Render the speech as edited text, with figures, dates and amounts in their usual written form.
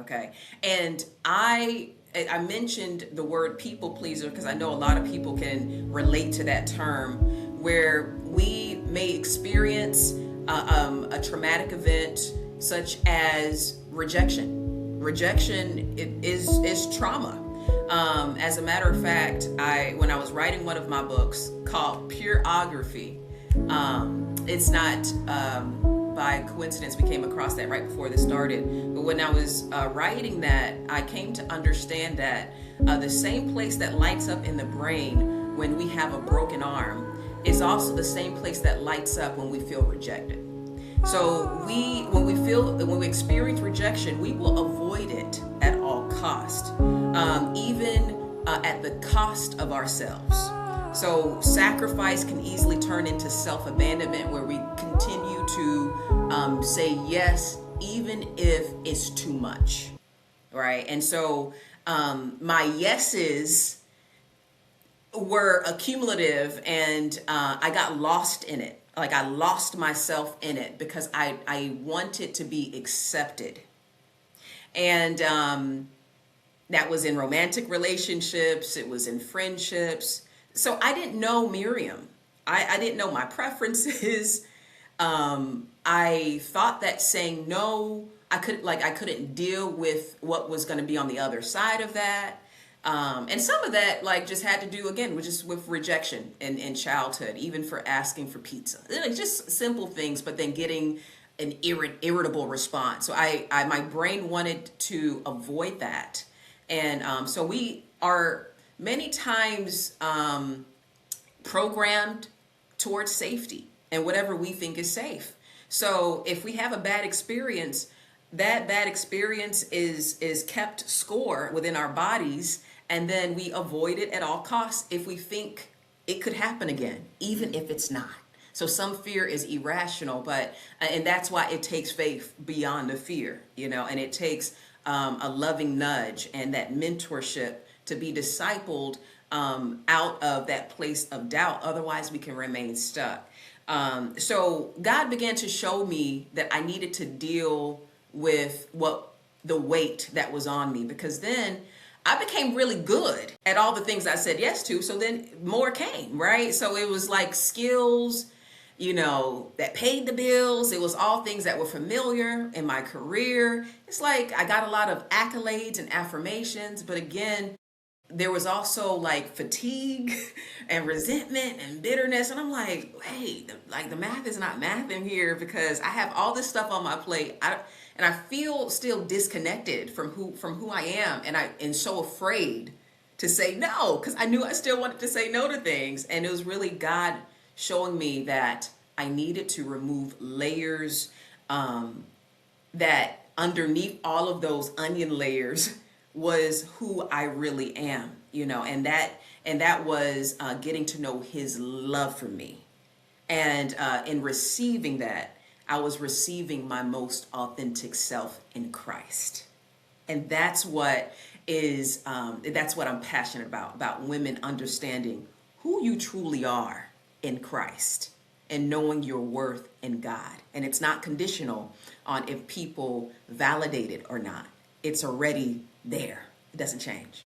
Okay. And I mentioned the word people pleaser because I know a lot of people can relate to that term, where we may experience a traumatic event such as rejection. Rejection is trauma. As a matter of fact, when I was writing one of my books called Pureography, it's not by coincidence we came across that right before this started. But when I was writing that, I came to understand that the same place that lights up in the brain when we have a broken arm is also the same place that lights up when we feel rejected. So when we experience rejection, we will avoid it at all cost, even at the cost of ourselves. So sacrifice can easily turn into self-abandonment, where we continue to say yes, even if it's too much, right? And so my yeses were accumulative, and I got lost in it. Like, I lost myself in it because I wanted to be accepted. And that was in romantic relationships. It was in friendships. So I didn't know Miriam. I didn't know my preferences. I thought that saying no, I couldn't deal with what was going to be on the other side of that. And some of that just had to do again with rejection in childhood, even for asking for pizza, just simple things, but then getting an irritable response. So my brain wanted to avoid that. And so we are many times programmed towards safety and whatever we think is safe. So if we have a bad experience, that bad experience is kept score within our bodies, and then we avoid it at all costs if we think it could happen again, even if it's not. So some fear is irrational, and that's why it takes faith beyond the fear, and it takes a loving nudge and that mentorship to be discipled out of that place of doubt. Otherwise, we can remain stuck. So God began to show me that I needed to deal with the weight that was on me, because then I became really good at all the things I said yes to. So then more came, right? So it was like skills, that paid the bills. It was all things that were familiar in my career. It's like I got a lot of accolades and affirmations, but again, there was also fatigue and resentment and bitterness. And I'm like, wait, the math is not math in here, because I have all this stuff on my plate. And I feel still disconnected from who I am. And so afraid to say no, because I knew I still wanted to say no to things. And it was really God showing me that I needed to remove layers, that underneath all of those onion layers was who I really am, and that was getting to know His love for me. And in receiving that, I was receiving my most authentic self in Christ. And that's what I'm passionate about women understanding who you truly are in Christ and knowing your worth in God. And it's not conditional on if people validate it or not. It's already there. It doesn't change.